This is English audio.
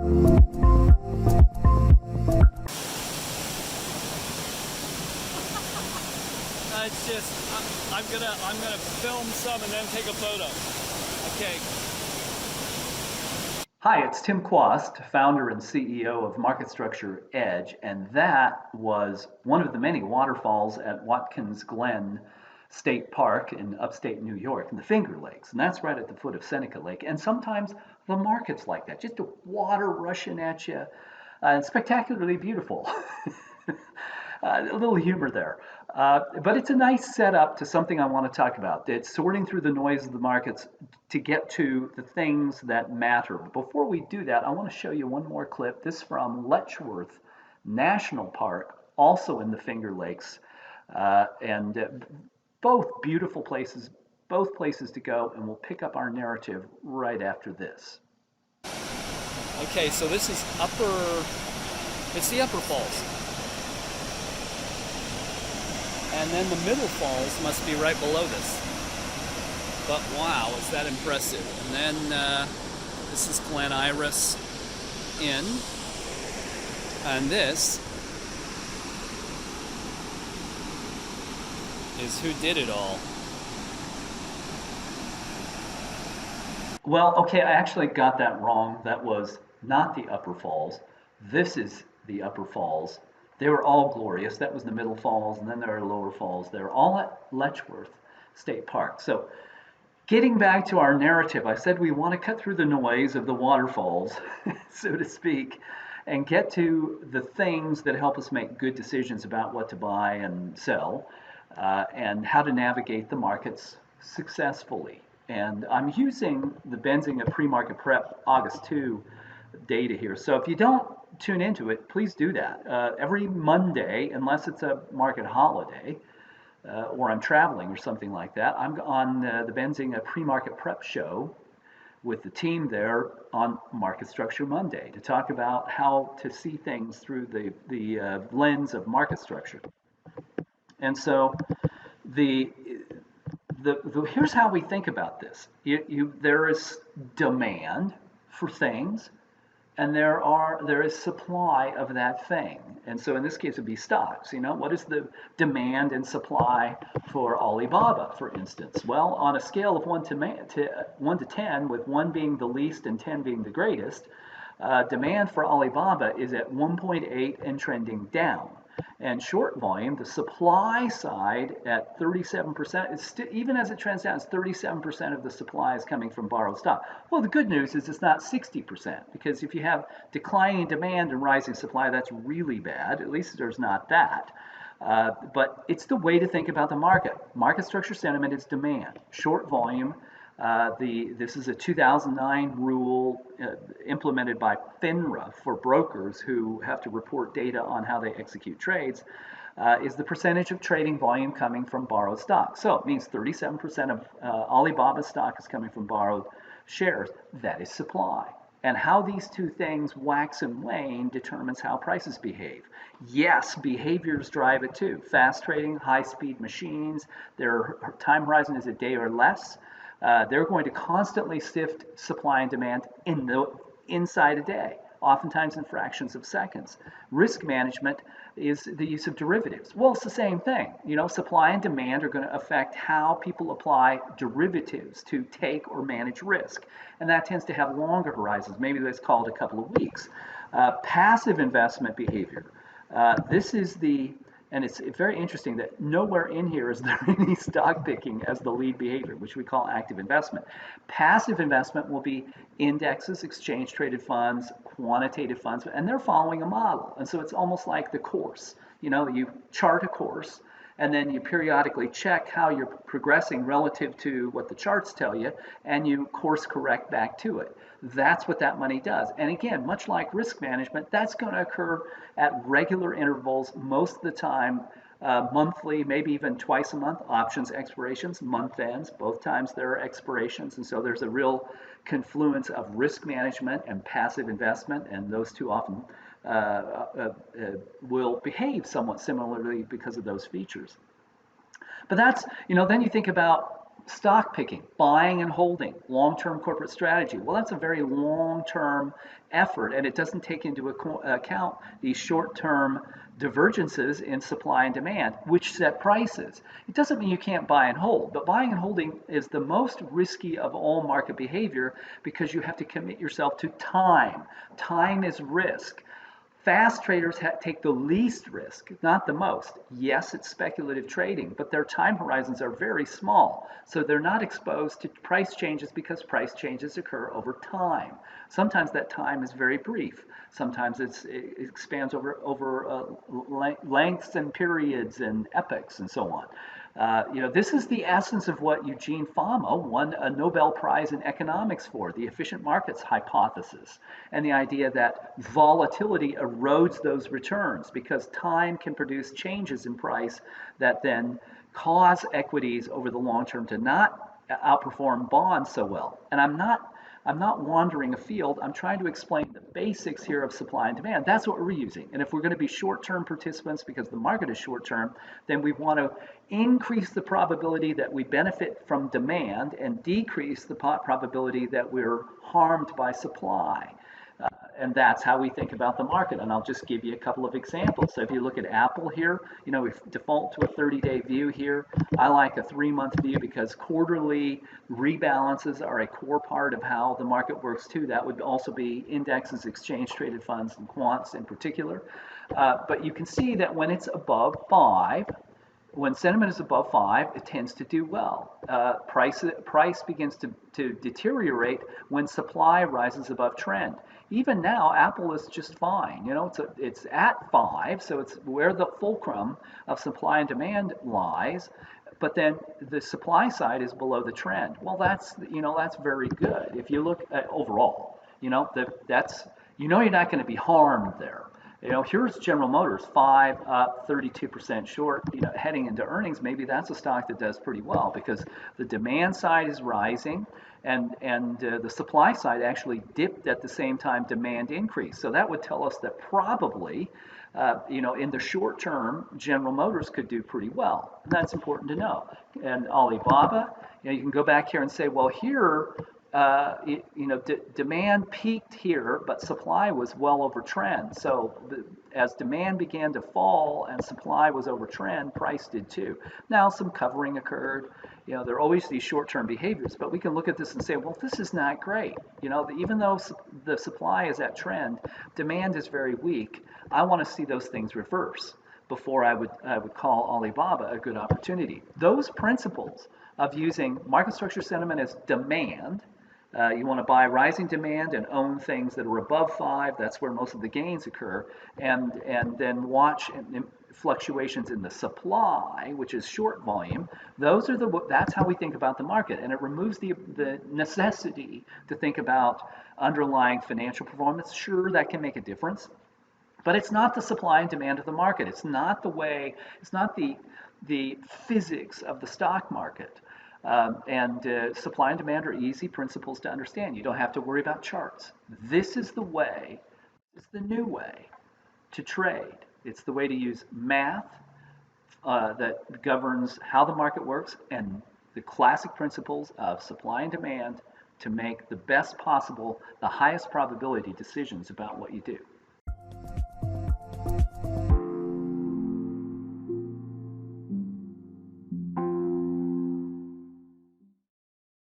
It's just, I'm gonna film some and then take a photo. Okay. Hi, it's Tim Quast, founder and CEO of Market Structure Edge, and that was one of the many waterfalls at Watkins Glen State Park in upstate New York, in the Finger Lakes, and that's right at the foot of Seneca Lake. And sometimes the market's like that, just the water rushing at you, and spectacularly beautiful. A little humor there. But it's a nice setup to something I want to talk about. It's sorting through the noise of the markets to get to the things that matter. But before we do that, I want to show you one more clip. This from Letchworth National Park, also in the Finger Lakes. And both beautiful places, both places to go, and we'll pick up our narrative right after this. Okay, so this is it's the Upper Falls. And then the Middle Falls must be right below this. But wow, is that impressive. And then this is Glen Iris Inn. And this is Who Did It All. Well, okay, I actually got that wrong. That was not the Upper Falls. This is the Upper Falls. They were all glorious. That was the Middle Falls, and then there are Lower Falls. They're all at Letchworth State Park. So getting back to our narrative, I said we want to cut through the noise of the waterfalls, so to speak, and get to the things that help us make good decisions about what to buy and sell, and how to navigate the markets successfully. And I'm using the Benzinga Pre-Market Prep August 2 data here. So if you don't tune into it, please do that. Every Monday, unless it's a market holiday, or I'm traveling or something like that, I'm on the Benzinga Pre-Market Prep show with the team there on Market Structure Monday to talk about how to see things through the lens of market structure. And so here's how we think about this. There is demand for things, and there is supply of that thing. And so in this case, it'd be stocks. What is the demand and supply for Alibaba, for instance? Well, on a scale of 1 to 10, with 1 being the least and 10 being the greatest, demand for Alibaba is at 1.8 and trending down. And short volume, the supply side at 37%, even as it trends down, it's 37% of the supply is coming from borrowed stock. Well, the good news is it's not 60%, because if you have declining demand and rising supply, that's really bad. At least there's not that. But it's the way to think about the market. Market structure sentiment is demand. Short volume, this is a 2009 rule implemented by FINRA for brokers who have to report data on how they execute trades, is the percentage of trading volume coming from borrowed stock. So it means 37% of Alibaba stock is coming from borrowed shares. That is supply. And how these two things wax and wane determines how prices behave. Yes, behaviors drive it too. Fast trading, high-speed machines, their time horizon is a day or less. They're going to constantly sift supply and demand inside a day, oftentimes in fractions of seconds. Risk management is the use of derivatives. Well, it's the same thing. Supply and demand are going to affect how people apply derivatives to take or manage risk. And that tends to have longer horizons. Maybe that's called a couple of weeks. Passive investment behavior. And it's very interesting that nowhere in here is there any stock picking as the lead behavior, which we call active investment. Passive investment will be indexes, exchange traded funds, quantitative funds, and they're following a model. And so it's almost like the course. You chart a course, and then you periodically check how you're progressing relative to what the charts tell you, and you course correct back to it. That's what that money does. And again, much like risk management, that's going to occur at regular intervals most of the time, monthly, maybe even twice a month. Options expirations, month ends, both times there are expirations. And so there's a real confluence of risk management and passive investment, and those two often will behave somewhat similarly because of those features. But that's, then you think about Stock picking, buying and holding, long-term corporate strategy. Well, that's a very long-term effort, and it doesn't take into account these short-term divergences in supply and demand, which set prices. It doesn't mean you can't buy and hold, but buying and holding is the most risky of all market behavior because you have to commit yourself to time. Time is risk. Fast traders take the least risk, not the most. Yes, it's speculative trading, but their time horizons are very small, so they're not exposed to price changes because price changes occur over time. Sometimes that time is very brief. Sometimes it expands over lengths and periods and epochs and so on. This is the essence of what Eugene Fama won a Nobel Prize in economics for, the efficient markets hypothesis, and the idea that volatility erodes those returns because time can produce changes in price that then cause equities over the long term to not outperform bonds so well. And I'm not wandering afield. I'm trying to explain the basics here of supply and demand. That's what we're using. And if we're going to be short-term participants because the market is short-term, then we want to increase the probability that we benefit from demand and decrease the probability that we're harmed by supply. And that's how we think about the market. And I'll just give you a couple of examples. So if you look at Apple here, we default to a 30-day view here. I like a 3-month view because quarterly rebalances are a core part of how the market works too. That would also be indexes, exchange traded funds, and quants in particular. But you can see that when it's above 5, when sentiment is above 5, it tends to do well. Price begins to deteriorate when supply rises above trend. Even now, Apple is just fine. It's at 5, so it's where the fulcrum of supply and demand lies. But then the supply side is below the trend. Well, that's very good. If you look at overall, you're not going to be harmed there. Here's General Motors, 5 up, 32% short. Heading into earnings, maybe that's a stock that does pretty well because the demand side is rising, and the supply side actually dipped at the same time demand increased. So that would tell us that probably, in the short term, General Motors could do pretty well. And that's important to know. And Alibaba, you can go back here and say, well, here. Demand peaked here, but supply was well over trend. So as demand began to fall and supply was over trend, price did too. Now some covering occurred. There are always these short-term behaviors, but we can look at this and say, well, this is not great. Even though the supply is at trend, demand is very weak. I want to see those things reverse before I would call Alibaba a good opportunity. Those principles of using market structure sentiment as demand. You want to buy rising demand and own things that are above 5. That's where most of the gains occur. And then watch fluctuations in the supply, which is short volume. That's how we think about the market. And it removes the necessity to think about underlying financial performance. Sure, that can make a difference. But it's not the supply and demand of the market. It's not the physics of the stock market. Supply and demand are easy principles to understand. You don't have to worry about charts. This is the way, it's the new way to trade. It's the way to use math that governs how the market works and the classic principles of supply and demand to make the best possible, the highest probability decisions about what you do.